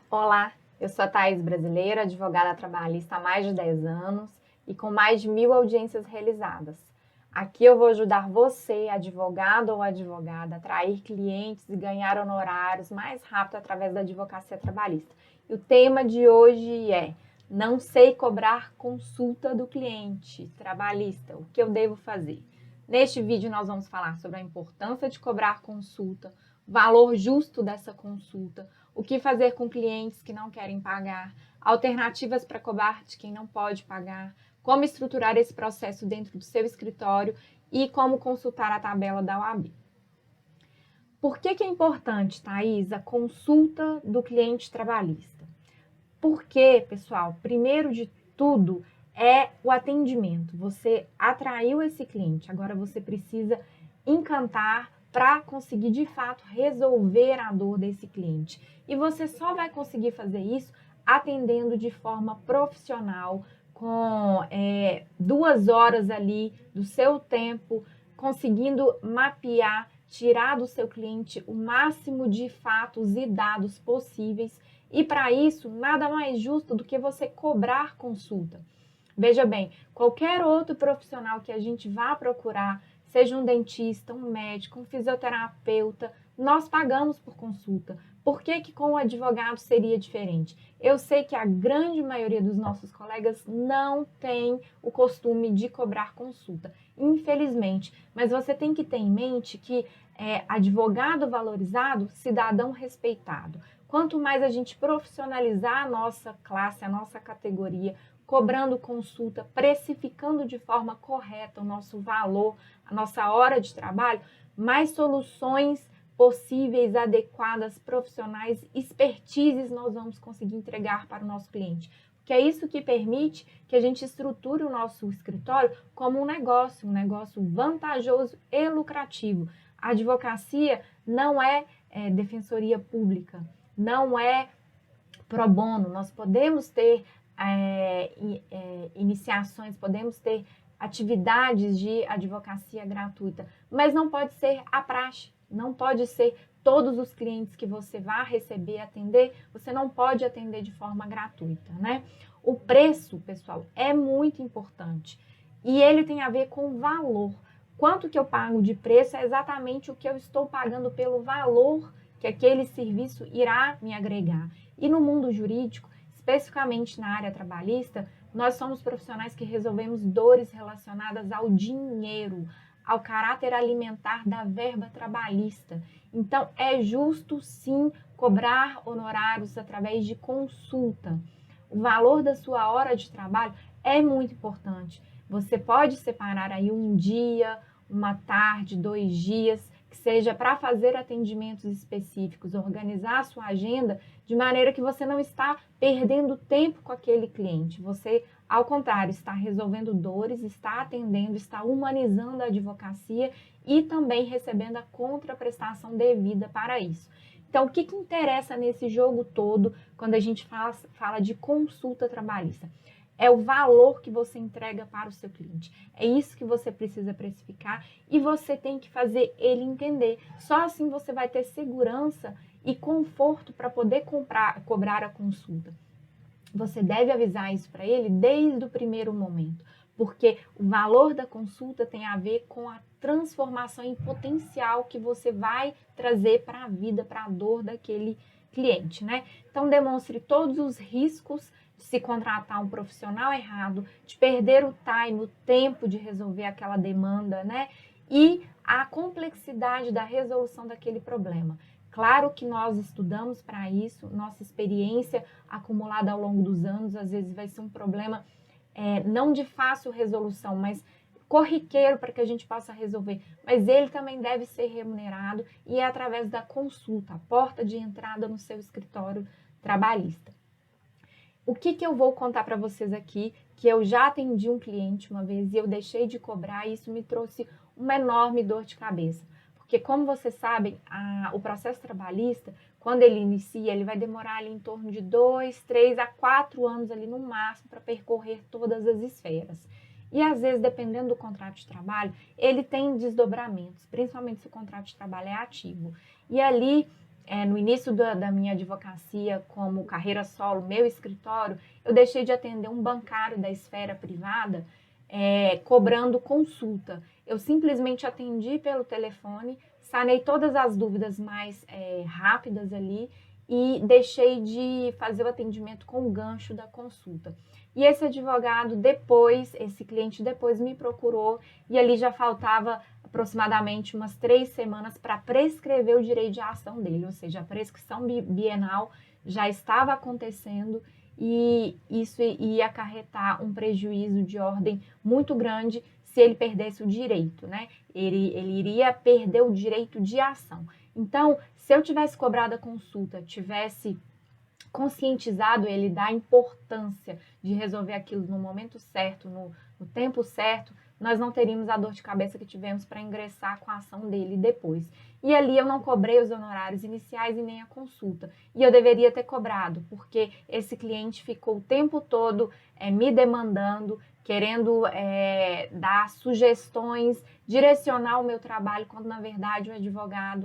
Olá, eu sou a Thaís Brasileira, advogada trabalhista há mais de 10 anos e com mais de 1.000 audiências realizadas. Aqui eu vou ajudar você, advogado ou advogada, a atrair clientes e ganhar honorários mais rápido através da advocacia trabalhista. E o tema de hoje é: não sei cobrar consulta do cliente trabalhista, o que eu devo fazer? Neste vídeo nós vamos falar sobre a importância de cobrar consulta, o valor justo dessa consulta, o que fazer com clientes que não querem pagar, alternativas para cobrar de quem não pode pagar, como estruturar esse processo dentro do seu escritório e como consultar a tabela da OAB. Por que é importante, Thaís, a consulta do cliente trabalhista? Porque, pessoal, primeiro de tudo é o atendimento. Você atraiu esse cliente, agora você precisa encantar para conseguir de fato resolver a dor desse cliente. E você só vai conseguir fazer isso atendendo de forma profissional, com 2 horas ali do seu tempo, conseguindo mapear, tirar do seu cliente o máximo de fatos e dados possíveis. E para isso, nada mais justo do que você cobrar consulta. Veja bem, qualquer outro profissional que a gente vá procurar, seja um dentista, um médico, um fisioterapeuta, nós pagamos por consulta. Por que que com o advogado seria diferente? Eu sei que a grande maioria dos nossos colegas não tem o costume de cobrar consulta, infelizmente. Mas você tem que ter em mente que advogado valorizado, cidadão respeitado. Quanto mais a gente profissionalizar a nossa classe, a nossa categoria, cobrando consulta, precificando de forma correta o nosso valor, a nossa hora de trabalho, mais soluções possíveis, adequadas, profissionais, expertises nós vamos conseguir entregar para o nosso cliente. Porque é isso que permite que a gente estruture o nosso escritório como um negócio vantajoso e lucrativo. A advocacia não é defensoria pública, não é pro bono. Nós podemos ter iniciações, podemos ter atividades de advocacia gratuita, mas não pode ser a praxe, não pode ser todos os clientes que você vai receber, atender, você não pode atender de forma gratuita, né? O preço, pessoal, é muito importante e ele tem a ver com o valor. Quanto que eu pago de preço é exatamente o que eu estou pagando pelo valor que aquele serviço irá me agregar. E no mundo jurídico, especificamente na área trabalhista, nós somos profissionais que resolvemos dores relacionadas ao dinheiro, ao caráter alimentar da verba trabalhista. Então, é justo sim cobrar honorários através de consulta. O valor da sua hora de trabalho é muito importante. Você pode separar aí um dia, uma tarde, 2 dias, que seja para fazer atendimentos específicos, organizar a sua agenda de maneira que você não está perdendo tempo com aquele cliente. Você, ao contrário, está resolvendo dores, está atendendo, está humanizando a advocacia e também recebendo a contraprestação devida para isso. Então, o que interessa nesse jogo todo quando a gente fala de consulta trabalhista? É o valor que você entrega para o seu cliente. É isso que você precisa precificar e você tem que fazer ele entender. Só assim você vai ter segurança e conforto para poder cobrar a consulta. Você deve avisar isso para ele desde o primeiro momento, porque o valor da consulta tem a ver com a transformação em potencial que você vai trazer para a vida, para a dor daquele cliente, né? Então, demonstre todos os riscos de se contratar um profissional errado, de perder o time, o tempo de resolver aquela demanda, né? E a complexidade da resolução daquele problema. Claro que nós estudamos para isso, nossa experiência acumulada ao longo dos anos, às vezes vai ser um problema não de fácil resolução, mas corriqueiro para que a gente possa resolver. Mas ele também deve ser remunerado e é através da consulta, a porta de entrada no seu escritório trabalhista. O que eu vou contar para vocês aqui, que eu já atendi um cliente uma vez e eu deixei de cobrar e isso me trouxe uma enorme dor de cabeça. Porque, como vocês sabem, o processo trabalhista, quando ele inicia, ele vai demorar ali em torno de 2, 3 a 4 anos ali no máximo para percorrer todas as esferas. E às vezes, dependendo do contrato de trabalho, ele tem desdobramentos, principalmente se o contrato de trabalho é ativo. E ali no início da minha advocacia como carreira solo, meu escritório, eu deixei de atender um bancário da esfera privada cobrando consulta. Eu simplesmente atendi pelo telefone, sanei todas as dúvidas mais rápidas ali e deixei de fazer o atendimento com o gancho da consulta. E esse advogado esse cliente depois me procurou e ali já faltava aproximadamente umas 3 semanas para prescrever o direito de ação dele, ou seja, a prescrição bienal já estava acontecendo e isso ia acarretar um prejuízo de ordem muito grande se ele perdesse o direito, né? Ele iria perder o direito de ação. Então, se eu tivesse cobrado a consulta, tivesse conscientizado ele da importância de resolver aquilo no momento certo, no tempo certo, nós não teríamos a dor de cabeça que tivemos para ingressar com a ação dele depois. E ali eu não cobrei os honorários iniciais e nem a consulta. E eu deveria ter cobrado, porque esse cliente ficou o tempo todo me demandando, querendo dar sugestões, direcionar o meu trabalho, quando na verdade a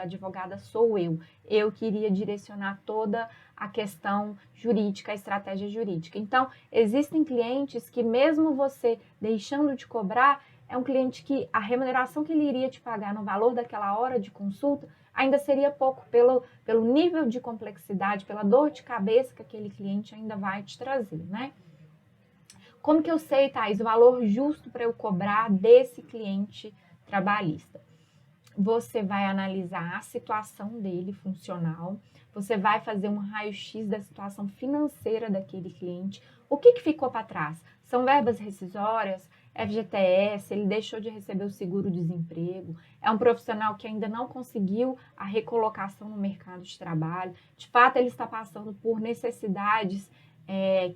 advogada sou eu. Eu queria direcionar toda a questão jurídica, a estratégia jurídica. Então, existem clientes que mesmo você deixando de cobrar, é um cliente que a remuneração que ele iria te pagar no valor daquela hora de consulta ainda seria pouco pelo nível de complexidade, pela dor de cabeça que aquele cliente ainda vai te trazer, né? Como que eu sei, Thais, o valor justo para eu cobrar desse cliente trabalhista? Você vai analisar a situação dele funcional, você vai fazer um raio-x da situação financeira daquele cliente. O que ficou para trás? São verbas rescisórias, FGTS, ele deixou de receber o seguro-desemprego, é um profissional que ainda não conseguiu a recolocação no mercado de trabalho, de fato ele está passando por necessidades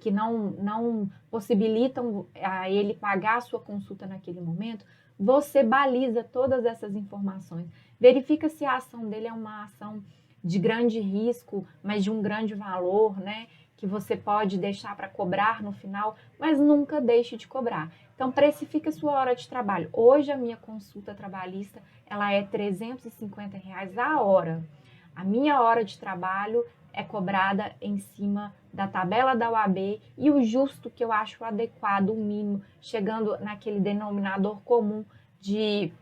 que não possibilitam a ele pagar a sua consulta naquele momento. Você baliza todas essas informações, verifica se a ação dele é uma ação de grande risco, mas de um grande valor, né? Que você pode deixar para cobrar no final, mas nunca deixe de cobrar. Então, precifica a sua hora de trabalho. Hoje, a minha consulta trabalhista, ela é R$350 a hora. A minha hora de trabalho é cobrada em cima da tabela da OAB e o justo que eu acho adequado, o mínimo, chegando naquele denominador comum de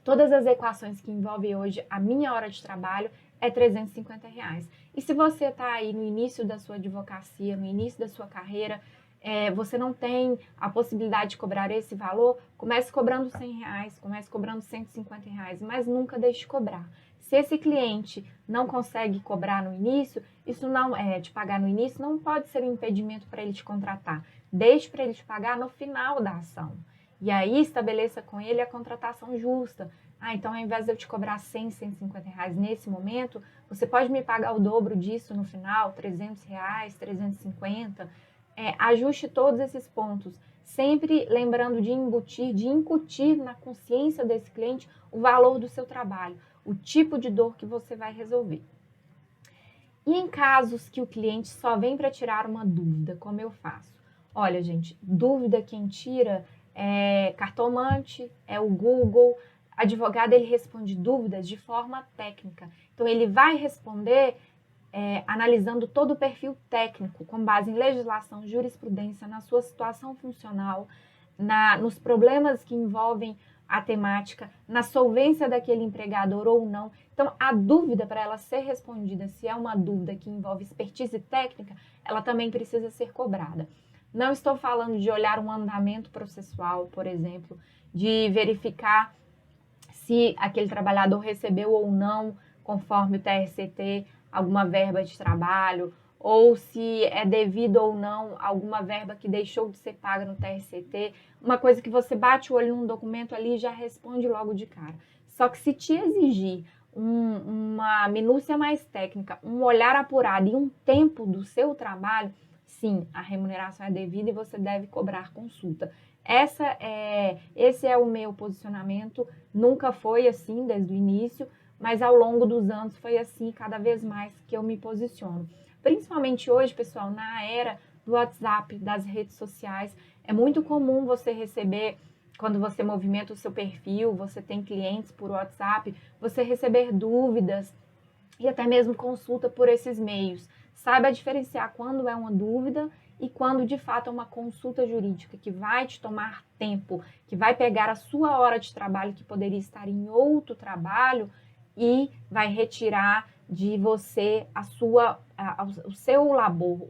todas as equações que envolvem hoje a minha hora de trabalho é R$350. E se você está aí no início da sua advocacia, no início da sua carreira, você não tem a possibilidade de cobrar esse valor, comece cobrando R$100, comece cobrando R$150, mas nunca deixe de cobrar. Se esse cliente não consegue cobrar no início, isso não te pagar no início, não pode ser um impedimento para ele te contratar. Deixe para ele te pagar no final da ação. E aí estabeleça com ele a contratação justa. Então ao invés de eu te cobrar R$100, R$150 nesse momento, você pode me pagar o dobro disso no final, R$300, R$350. Ajuste todos esses pontos, sempre lembrando de incutir na consciência desse cliente o valor do seu trabalho, o tipo de dor que você vai resolver. E em casos que o cliente só vem para tirar uma dúvida, como eu faço? Olha, gente, dúvida quem tira é cartomante, é o Google. Advogado, ele responde dúvidas de forma técnica. Então, ele vai responder analisando todo o perfil técnico, com base em legislação, jurisprudência, na sua situação funcional, nos problemas que envolvem a temática, na solvência daquele empregador ou não. Então, a dúvida, para ela ser respondida, se é uma dúvida que envolve expertise técnica, ela também precisa ser cobrada. Não estou falando de olhar um andamento processual, por exemplo, de verificar se aquele trabalhador recebeu ou não, conforme o TRCT, alguma verba de trabalho, ou se é devido ou não alguma verba que deixou de ser paga no TRCT, uma coisa que você bate o olho num documento ali e já responde logo de cara. Só que se te exigir uma minúcia mais técnica, um olhar apurado e um tempo do seu trabalho, sim, a remuneração é devida e você deve cobrar consulta. Esse é o meu posicionamento, nunca foi assim desde o início, mas ao longo dos anos foi assim cada vez mais que eu me posiciono. Principalmente hoje, pessoal, na era do WhatsApp, das redes sociais, é muito comum você receber, quando você movimenta o seu perfil, você tem clientes por WhatsApp, você receber dúvidas e até mesmo consulta por esses meios. Saiba diferenciar quando é uma dúvida e quando de fato é uma consulta jurídica que vai te tomar tempo, que vai pegar a sua hora de trabalho que poderia estar em outro trabalho e vai retirar de você o seu labor,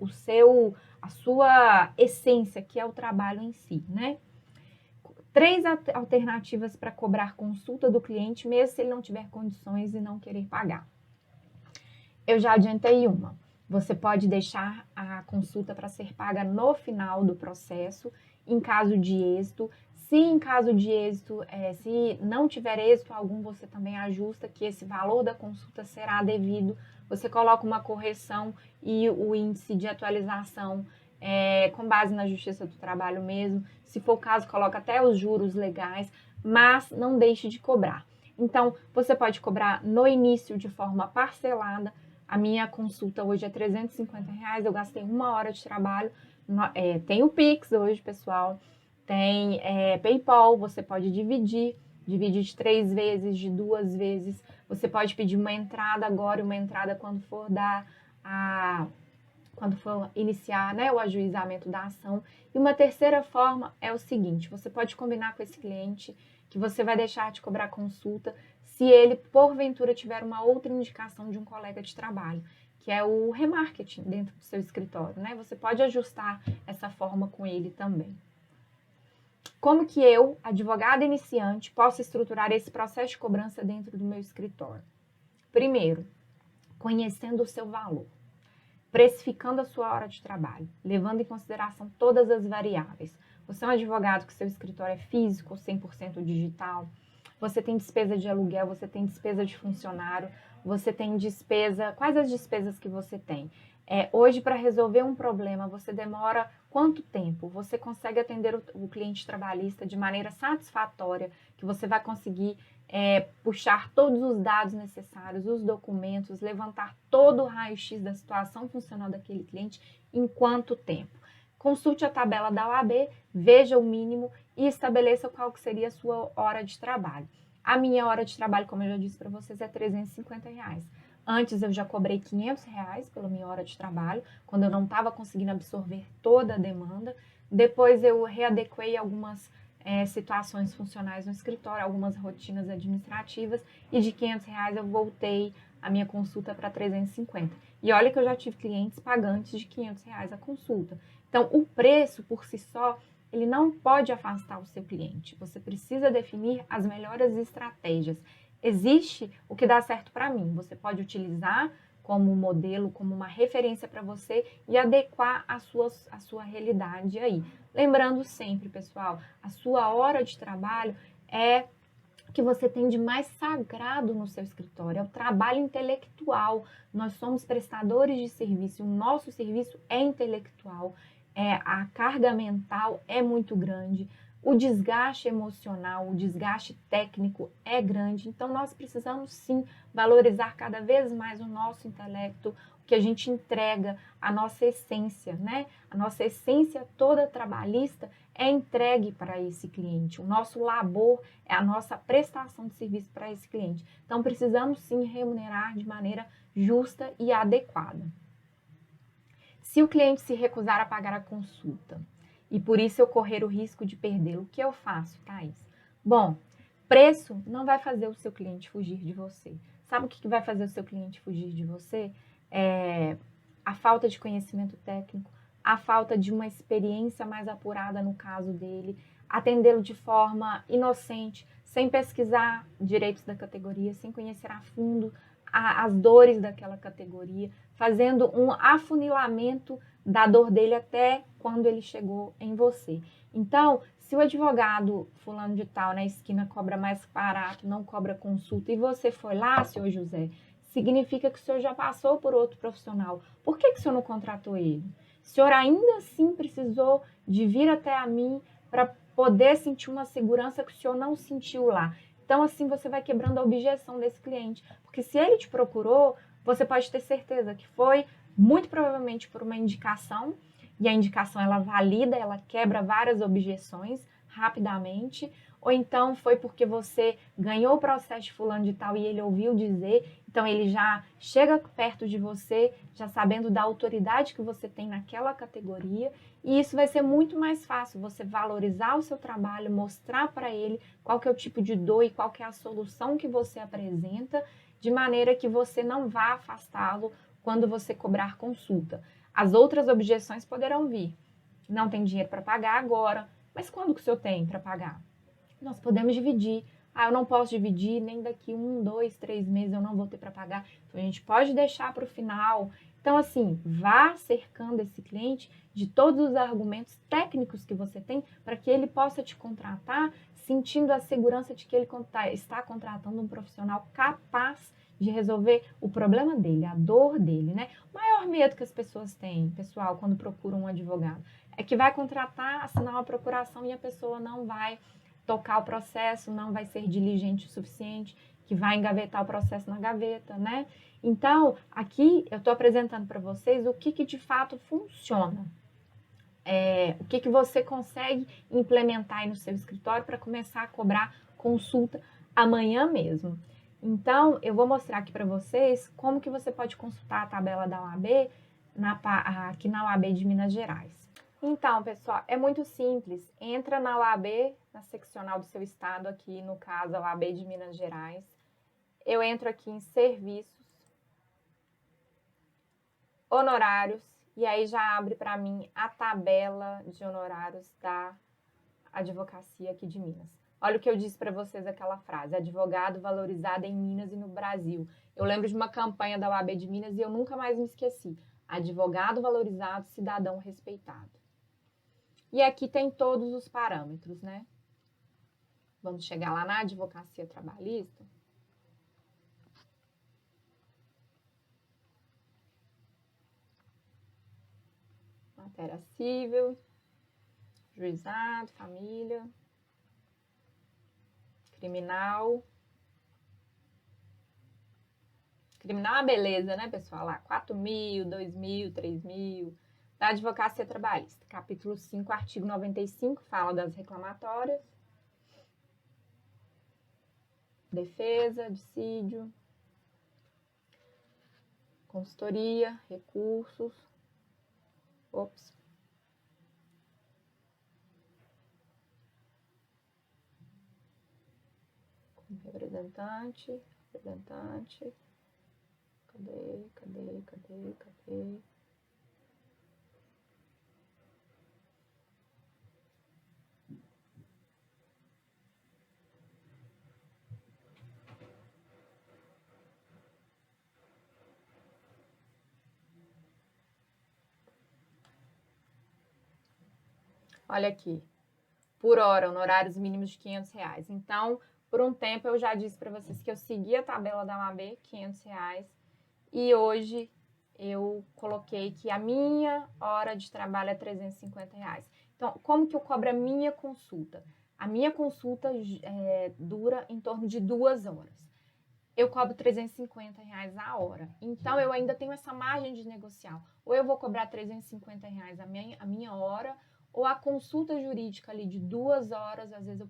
a sua essência, que é o trabalho em si, né? 3 alternativas para cobrar consulta do cliente, mesmo se ele não tiver condições e não querer pagar. Eu já adiantei uma. Você pode deixar a consulta para ser paga no final do processo, em caso de êxito. Se em caso de êxito, se não tiver êxito algum, você também ajusta que esse valor da consulta será devido. Você coloca uma correção e o índice de atualização com base na Justiça do Trabalho mesmo. Se for o caso, coloca até os juros legais, mas não deixe de cobrar. Então, você pode cobrar no início de forma parcelada. A minha consulta hoje é R$350, eu gastei 1 hora de trabalho. Tem o Pix hoje, pessoal. Tem PayPal, você pode dividir de 3 vezes, de 2 vezes. Você pode pedir uma entrada agora e uma entrada quando for iniciar, né, o ajuizamento da ação. E uma terceira forma é o seguinte: você pode combinar com esse cliente que você vai deixar de cobrar consulta se ele, porventura, tiver uma outra indicação de um colega de trabalho, que é o remarketing dentro do seu escritório, né? Você pode ajustar essa forma com ele também. Como que eu, advogada iniciante, posso estruturar esse processo de cobrança dentro do meu escritório? Primeiro, conhecendo o seu valor, precificando a sua hora de trabalho, levando em consideração todas as variáveis. Você é um advogado que seu escritório é físico ou 100% digital? Você tem despesa de aluguel, você tem despesa de funcionário, você tem despesa... Quais as despesas que você tem? Hoje, para resolver um problema, você demora quanto tempo? Você consegue atender o cliente trabalhista de maneira satisfatória, que você vai conseguir puxar todos os dados necessários, os documentos, levantar todo o raio-x da situação funcional daquele cliente em quanto tempo? Consulte a tabela da OAB, veja o mínimo e estabeleça qual que seria a sua hora de trabalho. A minha hora de trabalho, como eu já disse para vocês, é R$350. Antes eu já cobrei R$500 pela minha hora de trabalho, quando eu não estava conseguindo absorver toda a demanda. Depois eu readequei algumas situações funcionais no escritório, algumas rotinas administrativas, e de R$500 eu voltei a minha consulta para R$350. E olha que eu já tive clientes pagantes de R$500 a consulta. Então, o preço por si só, ele não pode afastar o seu cliente. Você precisa definir as melhores estratégias. Existe o que dá certo para mim. Você pode utilizar como modelo, como uma referência para você e adequar a sua realidade aí. Lembrando sempre, pessoal, a sua hora de trabalho é o que você tem de mais sagrado no seu escritório, é o trabalho intelectual. Nós somos prestadores de serviço, o nosso serviço é intelectual, a carga mental é muito grande, o desgaste emocional, o desgaste técnico é grande, então nós precisamos sim valorizar cada vez mais o nosso intelecto, o que a gente entrega, a nossa essência, né? A nossa essência toda trabalhista é entregue para esse cliente, o nosso labor é a nossa prestação de serviço para esse cliente. Então precisamos sim remunerar de maneira justa e adequada. Se o cliente se recusar a pagar a consulta e por isso eu correr o risco de perdê-lo, o que eu faço, Thaís? Bom, preço não vai fazer o seu cliente fugir de você. Sabe o que vai fazer o seu cliente fugir de você? A falta de conhecimento técnico, a falta de uma experiência mais apurada no caso dele, atendê-lo de forma inocente, sem pesquisar direitos da categoria, sem conhecer a fundo as dores daquela categoria, fazendo um afunilamento da dor dele até quando ele chegou em você. Então, se o advogado fulano de tal na esquina cobra mais barato, não cobra consulta, e você foi lá, senhor José, significa que o senhor já passou por outro profissional. Por que o senhor não contratou ele? O senhor ainda assim precisou de vir até a mim para poder sentir uma segurança que o senhor não sentiu lá. Então, assim, você vai quebrando a objeção desse cliente. Porque se ele te procurou, você pode ter certeza que foi muito provavelmente por uma indicação, e a indicação ela valida, ela quebra várias objeções rapidamente, ou então foi porque você ganhou o processo de fulano de tal e ele ouviu dizer, então ele já chega perto de você, já sabendo da autoridade que você tem naquela categoria, e isso vai ser muito mais fácil, você valorizar o seu trabalho, mostrar para ele qual que é o tipo de dor e qual que é a solução que você apresenta, de maneira que você não vá afastá-lo quando você cobrar consulta. As outras objeções poderão vir. Não tem dinheiro para pagar agora, mas quando que o senhor tem para pagar? Nós podemos dividir. Ah, eu não posso dividir, nem daqui 1, 2, 3 meses eu não vou ter para pagar. Então, a gente pode deixar para o final. Então, assim, vá cercando esse cliente de todos os argumentos técnicos que você tem para que ele possa te contratar, sentindo a segurança de que ele está contratando um profissional capaz de resolver o problema dele, a dor dele, né? O maior medo que as pessoas têm, pessoal, quando procuram um advogado, é que vai contratar, assinar uma procuração e a pessoa não vai tocar o processo, não vai ser diligente o suficiente, que vai engavetar o processo na gaveta, né? Então, aqui eu estou apresentando para vocês o que de fato funciona. O que você consegue implementar aí no seu escritório para começar a cobrar consulta amanhã mesmo. Então, eu vou mostrar aqui para vocês como que você pode consultar a tabela da OAB aqui na OAB de Minas Gerais. Então, pessoal, é muito simples. Entra na OAB, na seccional do seu estado, aqui no caso a OAB de Minas Gerais. Eu entro aqui em serviços, honorários, e aí já abre para mim a tabela de honorários da advocacia aqui de Minas. Olha o que eu disse para vocês aquela frase, advogado valorizado em Minas e no Brasil. Eu lembro de uma campanha da OAB de Minas e eu nunca mais me esqueci. Advogado valorizado, cidadão respeitado. E aqui tem todos os parâmetros, né? Vamos chegar lá na advocacia trabalhista. Matéria civil, juizado, família, criminal. Criminal é uma beleza, né, pessoal? Lá, 4.000, 2.000, 3.000. Da advocacia trabalhista. Capítulo 5, artigo 95, fala das reclamatórias. Defesa, dissídio. Consultoria, recursos. Ops. Representante. Cadê? Olha aqui, por hora, honorários mínimos de R$500. Então, por um tempo eu já disse para vocês que eu segui a tabela da OAB, R$500, e hoje eu coloquei que a minha hora de trabalho é R$350. Então, como que eu cobro a minha consulta? A minha consulta dura em torno de 2 horas. Eu cobro R$350 a hora. Então, eu ainda tenho essa margem de negociar. Ou eu vou cobrar R$350 a minha hora, ou a consulta jurídica ali de 2 horas, às vezes eu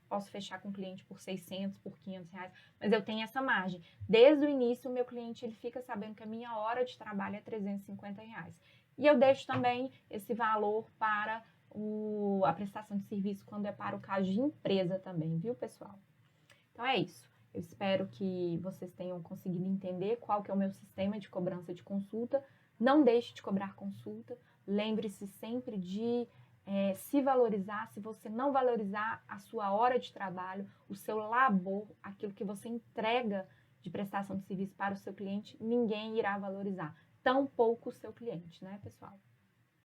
posso fechar com o cliente por 600, por R$500, mas eu tenho essa margem. Desde o início, o meu cliente ele fica sabendo que a minha hora de trabalho é R$350. E eu deixo também esse valor para a prestação de serviço quando é para o caso de empresa também, viu, pessoal? Então é isso. Eu espero que vocês tenham conseguido entender qual que é o meu sistema de cobrança de consulta. Não deixe de cobrar consulta. Lembre-se sempre de se valorizar. Se você não valorizar a sua hora de trabalho, o seu labor, aquilo que você entrega de prestação de serviço para o seu cliente, ninguém irá valorizar. Tampouco o seu cliente, né, pessoal?